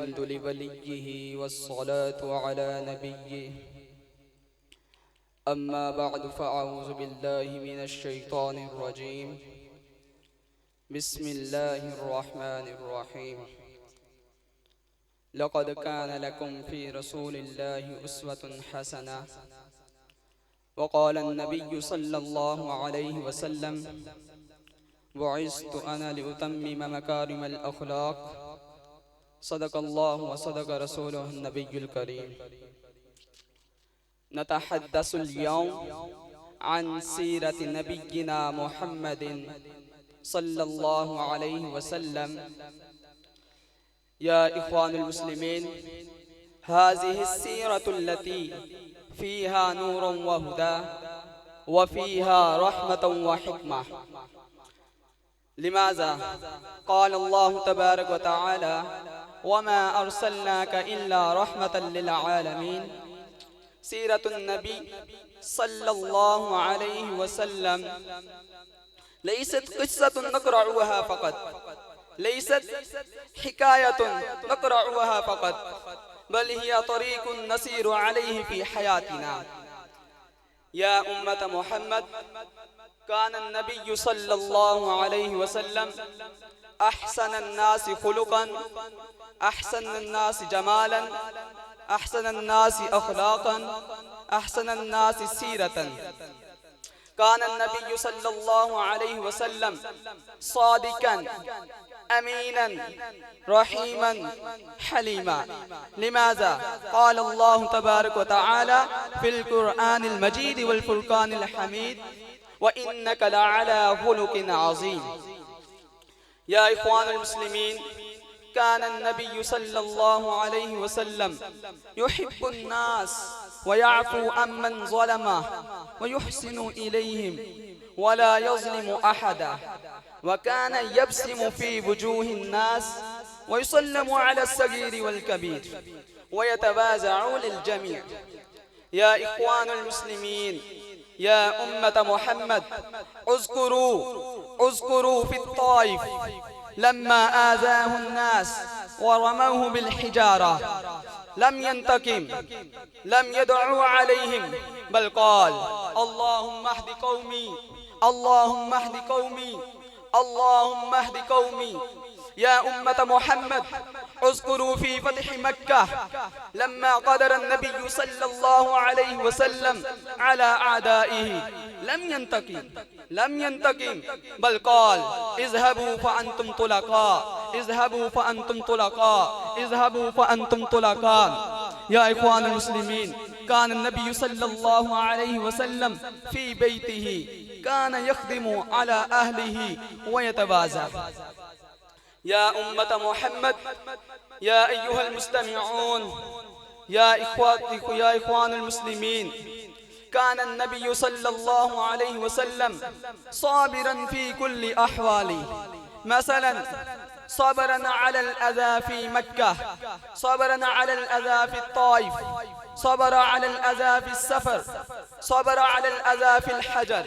الحمد لوليه والصلاة على نبيه. أما بعد فأعوذ بالله من الشيطان الرجيم. بسم الله الرحمن الرحيم. لقد كان لكم في رسول الله أسوة حسنة. وقال النبي صلى الله عليه وسلم: بعثت أنا لأتمم مكارم الأخلاق. صدق الله وصدق رسوله النبي الكريم. نتحدث اليوم عن سيرة نبينا محمد صلى الله عليه وسلم. يا إخوان المسلمين، هذه السيرة التي فيها نور وهدى وفيها رحمة وحكمة. لماذا؟ قال الله تبارك وتعالى: وما أرسلناك إلا رحمة للعالمين. سيرة النبي صلى الله عليه وسلم ليست قصة نقرأها فقط، ليست حكاية نقرأها فقط، بل هي طريق نسير عليه في حياتنا. يا أمة محمد، كان النبي صلى الله عليه وسلم أحسن الناس خلقا، أحسن الناس جمالا، أحسن الناس أخلاقا، أحسن الناس سيرة. كان النبي صلى الله عليه وسلم صادقا أمينا رحيما حليما. لماذا؟ قال الله تبارك وتعالى في القرآن المجيد والفرقان الحميد: وإنك لعلى خلق عظيم. يا إخوان المسلمين، كان النبي صلى الله عليه وسلم يحب الناس ويعفو عمن ظلمه ويحسن إليهم ولا يظلم أحدا، وكان يبسم في وجوه الناس ويسلم على الصغير والكبير ويتوازع للجميع. يا إخوان المسلمين، يا أمة محمد، اذكروا في الطائف لما آذاه الناس ورموه بالحجارة، لم ينتقم، لم يدعو عليهم، بل قال: اللهم اهد قومي، اللهم اهد قومي، اللهم اهد قومي. يا أمة محمد، اذكروا في فتح مكة لما قدر النبي صلى الله عليه وسلم على أعدائه، لم ينتقم، بل قال: اذهبوا فأنتم طلقاء، اذهبوا فأنتم طلقاء، اذهبوا فأنتم طلقاء. يا إخوان المسلمين، كان النبي صلى الله عليه وسلم في بيته كان يخدم على أهله ويتوازى. يا أمة محمد، يا أيها المستمعون، يا إخوان المسلمين، كان النبي صلى الله عليه وسلم صابرا في كل أحواله. مثلا صبرا على الأذى في مكة، صبرا على الأذى في الطائف، صبر على الأذى في السفر، صبر على الأذى في الحجر،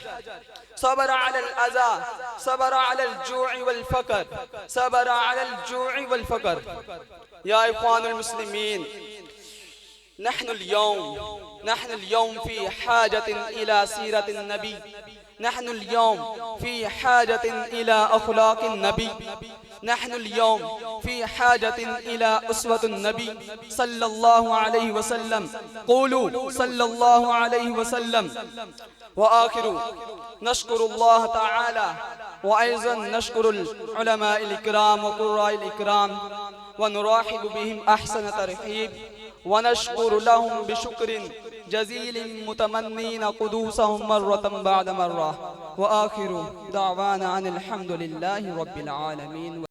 صبر على الأذى، صبر على الجوع والفقر، صبر على الجوع والفقر. يا إخوان المسلمين، نحن اليوم في حاجة إلى سيرة النبي، نحن اليوم في حاجة إلى أخلاق النبي، نحن اليوم في حاجة إلى أسوة النبي صلى الله عليه وسلم. قولوا صلى الله عليه وسلم. وآخر نشكر الله تعالى، وأيضا نشكر العلماء الكرام وقراء الكرام، ونرحب بهم أحسن ترحيب، ونشكر لهم بشكر جزيل متمنين قدوسهم مرة بعد مرة. وآخر دعوانا عن الحمد لله رب العالمين.